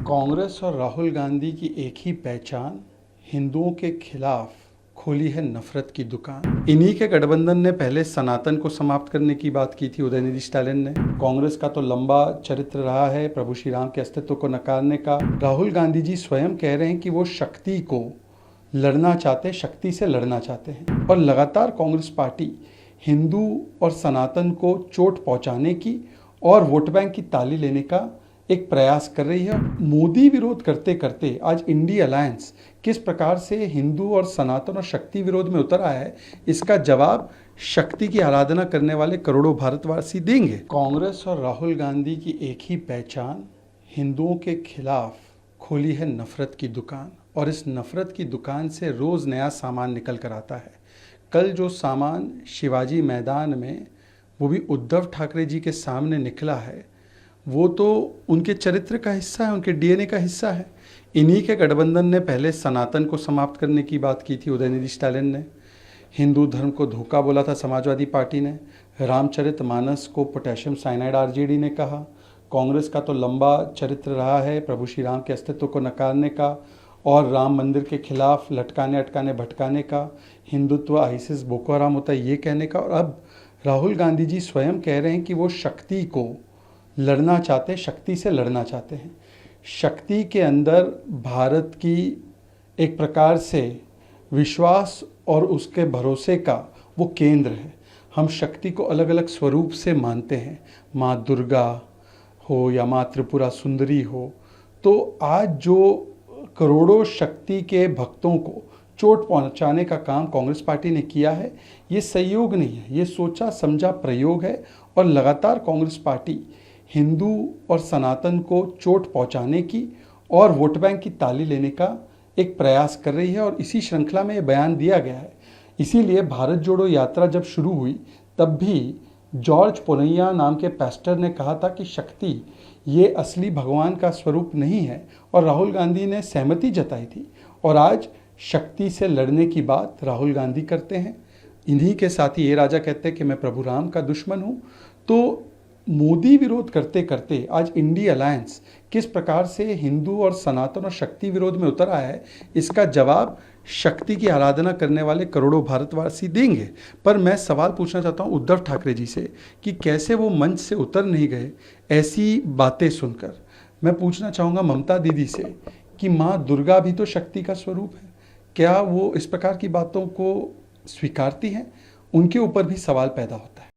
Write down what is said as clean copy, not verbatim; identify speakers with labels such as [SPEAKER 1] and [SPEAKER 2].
[SPEAKER 1] कांग्रेस और राहुल गांधी की एक ही पहचान, हिंदुओं के खिलाफ खोली है नफरत की दुकान। इन्हीं के गठबंधन ने पहले सनातन को समाप्त करने की बात की थी उदयनिधि स्टालिन ने। कांग्रेस का तो लंबा चरित्र रहा है प्रभु श्री राम के अस्तित्व को नकारने का। राहुल गांधी जी स्वयं कह रहे हैं कि वो शक्ति को लड़ना चाहते, शक्ति से लड़ना चाहते हैं। और लगातार कांग्रेस पार्टी हिंदू और सनातन को चोट पहुंचाने की और वोट बैंक की ताली लेने का एक प्रयास कर रही है। मोदी विरोध करते करते आज इंडी अलायंस किस प्रकार से हिंदू और सनातन और शक्ति विरोध में उतर आया है, इसका जवाब शक्ति की आराधना करने वाले करोड़ों भारतवासी देंगे। कांग्रेस और राहुल गांधी की एक ही पहचान, हिंदुओं के खिलाफ खोली है नफरत की दुकान। और इस नफरत की दुकान से रोज नया सामान निकल कर आता है। कल जो सामान शिवाजी मैदान में, वो भी उद्धव ठाकरे जी के सामने निकला है, वो तो उनके चरित्र का हिस्सा है, उनके डीएनए का हिस्सा है। इन्हीं के गठबंधन ने पहले सनातन को समाप्त करने की बात की थी उदयनिधि स्टालिन ने। हिंदू धर्म को धोखा बोला था समाजवादी पार्टी ने। रामचरितमानस को पोटेशियम साइनाइड आरजेडी ने कहा। कांग्रेस का तो लंबा चरित्र रहा है प्रभु श्री राम के अस्तित्व को नकारने का और राम मंदिर के खिलाफ लटकाने अटकाने भटकाने का, हिंदुत्व आईसिस बोको हराम होता है ये कहने का। और अब राहुल गांधी जी स्वयं कह रहे हैं कि वो शक्ति को लड़ना चाहते, शक्ति से लड़ना चाहते हैं। शक्ति के अंदर भारत की एक प्रकार से विश्वास और उसके भरोसे का वो केंद्र है। हम शक्ति को अलग अलग स्वरूप से मानते हैं, माँ दुर्गा हो या माँ त्रिपुरा सुंदरी हो। तो आज जो करोड़ों शक्ति के भक्तों को चोट पहुंचाने का काम कांग्रेस पार्टी ने किया है, ये संयोग नहीं है, ये सोचा समझा प्रयोग है। और लगातार कांग्रेस पार्टी हिंदू और सनातन को चोट पहुंचाने की और वोट बैंक की ताली लेने का एक प्रयास कर रही है। और इसी श्रृंखला में ये बयान दिया गया है। इसीलिए भारत जोड़ो यात्रा जब शुरू हुई तब भी जॉर्ज पोनैया नाम के पैस्टर ने कहा था कि शक्ति ये असली भगवान का स्वरूप नहीं है, और राहुल गांधी ने सहमति जताई थी। और आज शक्ति से लड़ने की बात राहुल गांधी करते हैं। इन्हीं के साथ ही ये राजा कहते हैं कि मैं प्रभु राम का दुश्मन हूँ। तो मोदी विरोध करते करते आज इंडी अलायंस किस प्रकार से हिंदू और सनातन और शक्ति विरोध में उतर आया है, इसका जवाब शक्ति की आराधना करने वाले करोड़ों भारतवासी देंगे। पर मैं सवाल पूछना चाहता हूं उद्धव ठाकरे जी से कि कैसे वो मंच से उतर नहीं गए ऐसी बातें सुनकर। मैं पूछना चाहूँगा ममता दीदी से कि माँ दुर्गा भी तो शक्ति का स्वरूप है, क्या वो इस प्रकार की बातों को स्वीकारती हैं? उनके ऊपर भी सवाल पैदा होता है।